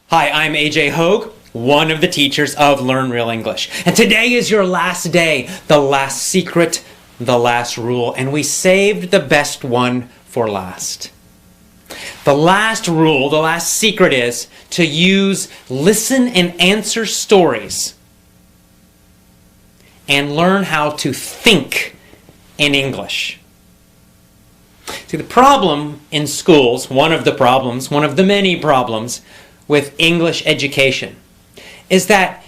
Hi, I'm AJ Hogue, one of the teachers of Learn Real English. And today is your last day, the last secret, the last rule, and we saved the best one for last. The last rule, the last secret is to use listen and answer stories and learn how to think in English. See, the problem in schools, one of the many problems with English education is that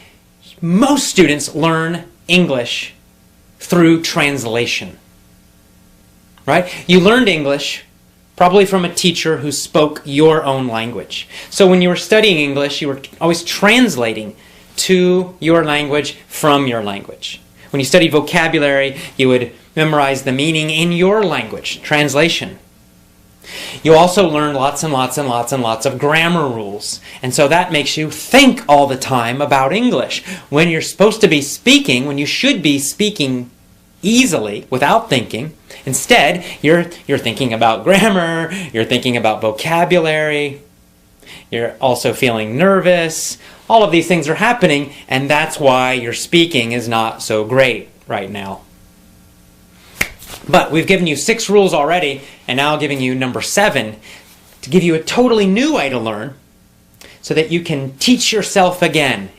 most students learn English through translation. Right? You learned English probably from a teacher who spoke your own language. So when you were studying English, you were always translating to your language from your language. When you studied vocabulary, you would memorize the meaning in your language, translation. You also learn lots and lots of grammar rules. And so that makes you think all the time about English. When you're supposed to be speaking, when you should be speaking easily without thinking, instead you're thinking about grammar, you're thinking about vocabulary, you're also feeling nervous. All of these things are happening, and that's why your speaking is not so great right now. But we've given you 6 rules already, and now I'm giving you number 7 to give you a totally new way to learn so that you can teach yourself again.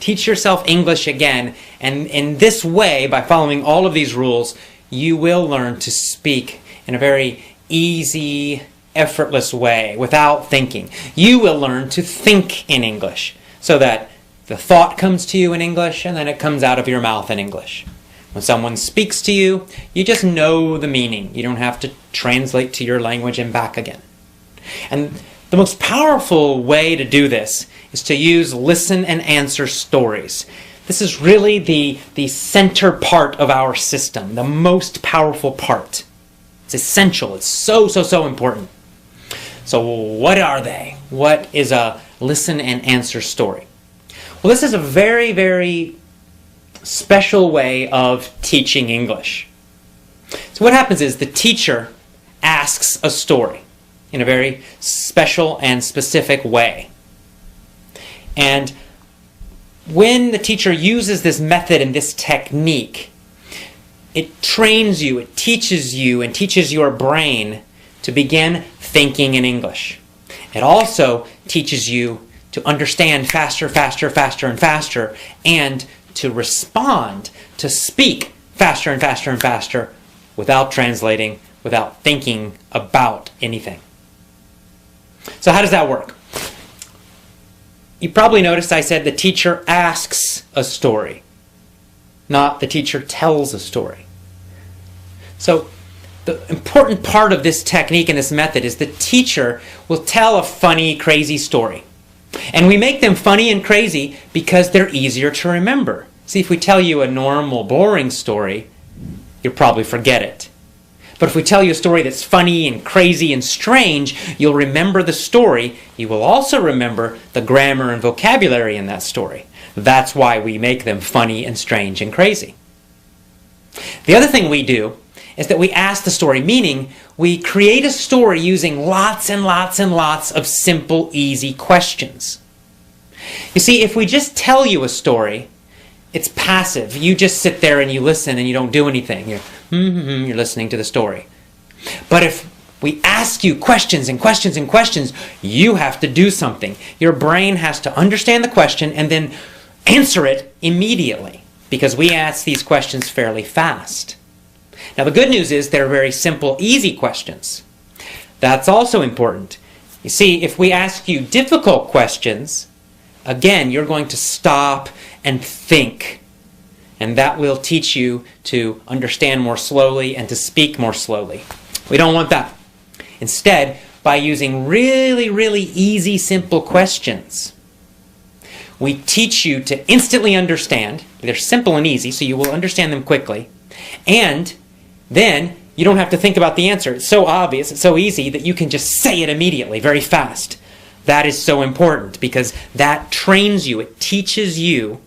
Teach yourself English again, and in this way, by following all of these rules, you will learn to speak in a very easy, effortless way without thinking. You will learn to think in English so that the thought comes to you in English and then it comes out of your mouth in English. When someone speaks to you, you just know the meaning. You don't have to translate to your language and back again. And the most powerful way to do this is to use listen and answer stories. This is really the center part of our system, the most powerful part. It's essential. It's so important. So what are they? What is a listen and answer story? Well, this is a very special way of teaching English. So what happens is the teacher asks a story in a very special and specific way. And when the teacher uses this method and this technique, it trains you, it teaches you, and teaches your brain to begin thinking in English. It also teaches you to understand faster, and faster, and to respond, to speak faster and faster without translating, without thinking about anything. So how does that work? You probably noticed I said the teacher asks a story, not the teacher tells a story. So the important part of this technique and this method is the teacher will tell a funny, crazy story. And we make them funny and crazy because they're easier to remember. See, if we tell you a normal, boring story, you'll probably forget it. But if we tell you a story that's funny and crazy and strange, you'll remember the story. You will also remember the grammar and vocabulary in that story. That's why we make them funny and strange and crazy. The other thing we do is that we ask the story, meaning we create a story using lots and lots of simple, easy questions. You see, if we just tell you a story, it's passive. You just sit there and you listen and you don't do anything. You're listening to the story. But if we ask you questions and questions and questions, you have to do something. Your brain has to understand the question and then answer it immediately, because we ask these questions fairly fast. Now the good news is they're very simple, easy questions. That's also important. You see, if we ask you difficult questions, again, you're going to stop and think. And that will teach you to understand more slowly and to speak more slowly. We don't want that. Instead, by using really easy, simple questions, we teach you to instantly understand. They're simple and easy, so you will understand them quickly. And then you don't have to think about the answer. It's so obvious, it's so easy that you can just say it immediately, very fast. That is so important because that trains you, it teaches you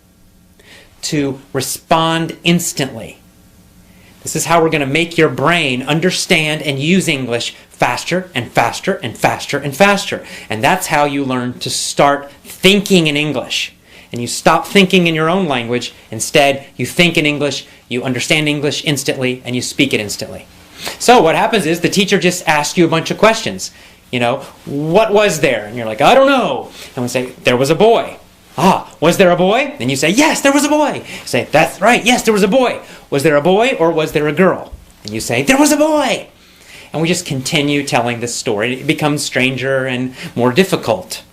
to respond instantly. This is how we're going to make your brain understand and use English faster and faster and faster and faster. And that's how you learn to start thinking in English. And you stop thinking in your own language. Instead, you think in English, you understand English instantly, and you speak it instantly. So what happens is the teacher just asks you a bunch of questions. You know, what was there? And you're like, I don't know. And we say, there was a boy. Ah, was there a boy? And you say, yes, there was a boy. You say, that's right, yes, there was a boy. Was there a boy or was there a girl? And you say, there was a boy. And we just continue telling this story. It becomes stranger and more difficult.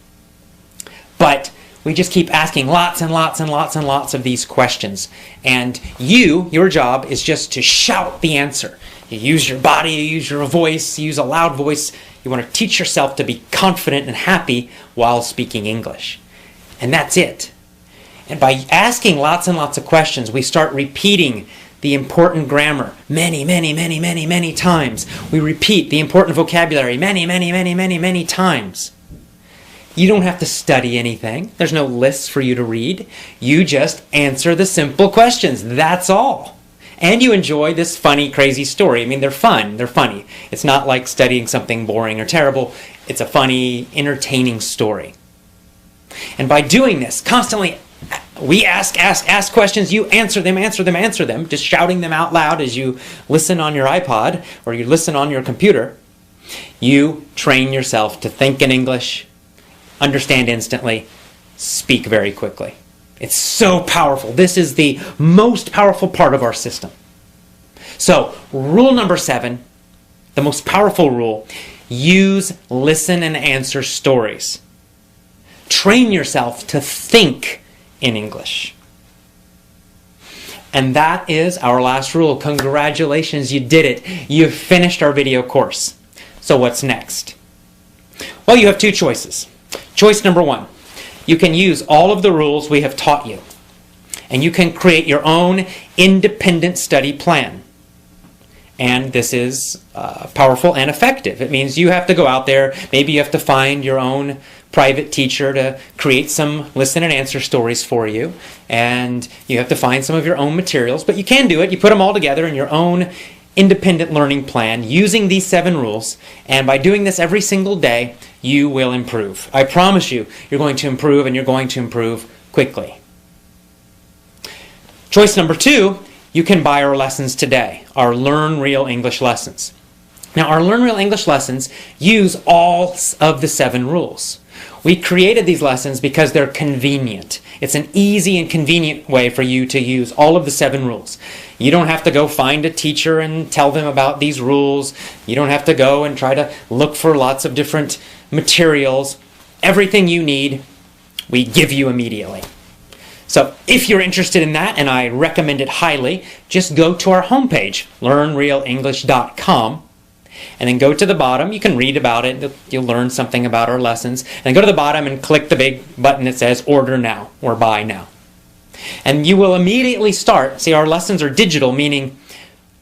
But we just keep asking lots and lots and lots and lots of these questions. And your job is just to shout the answer. You use your body, you use your voice, you use a loud voice. You want to teach yourself to be confident and happy while speaking English. And that's it. And by asking lots and lots of questions, we start repeating the important grammar many, many, many, many, many times. We repeat the important vocabulary many, many, many, many, many times. You don't have to study anything. There's no lists for you to read. You just answer the simple questions. That's all. And you enjoy this funny, crazy story. I mean, they're fun. They're funny. It's not like studying something boring or terrible. It's a funny, entertaining story. And by doing this, constantly, we ask questions, you answer them, just shouting them out loud as you listen on your iPod or you listen on your computer. You train yourself to think in English, understand instantly, speak very quickly. It's so powerful. This is the most powerful part of our system. So, rule number 7, the most powerful rule, use, listen, and answer stories. Train yourself to think in English. And that is our last rule. Congratulations, you did it. You've finished our video course. So what's next? Well, you have 2 choices. Choice number 1, you can use all of the rules we have taught you. And you can create your own independent study plan. And this is powerful and effective. It means you have to go out there, maybe you have to find your own private teacher to create some listen and answer stories for you. And you have to find some of your own materials, but you can do it. You put them all together in your own independent learning plan using these 7 rules. And by doing this every single day, you will improve. I promise you, you're going to improve, and you're going to improve quickly. Choice number 2, you can buy our lessons today, our Learn Real English lessons. Now, our Learn Real English lessons use all of the 7 rules. We created these lessons because they're convenient. It's an easy and convenient way for you to use all of the 7 rules. You don't have to go find a teacher and tell them about these rules. You don't have to go and try to look for lots of different materials. Everything you need, we give you immediately. So if you're interested in that, and I recommend it highly, just go to our homepage, learnrealenglish.com. And then go to the bottom. You can read about it. You'll learn something about our lessons. And go to the bottom and click the big button that says Order Now or Buy Now. And you will immediately start. See, our lessons are digital, meaning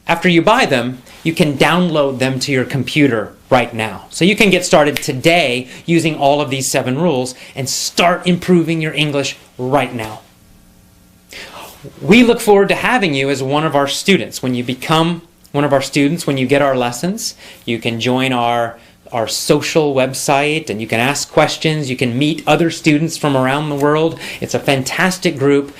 after you buy them, you can download them to your computer right now. So you can get started today using all of these 7 rules and start improving your English right now. We look forward to having you as one of our students. When you become one of our students, when you get our lessons, you can join our social website and you can ask questions. You can meet other students from around the world. It's a fantastic group,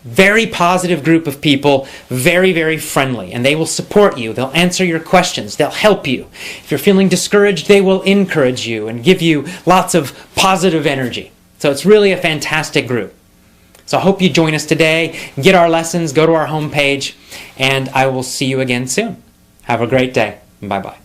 very positive group of people, very, very friendly, and they will support you. They'll answer your questions. They'll help you. If you're feeling discouraged, they will encourage you and give you lots of positive energy. So it's really a fantastic group. So I hope you join us today, get our lessons, go to our homepage, and I will see you again soon. Have a great day. Bye-bye.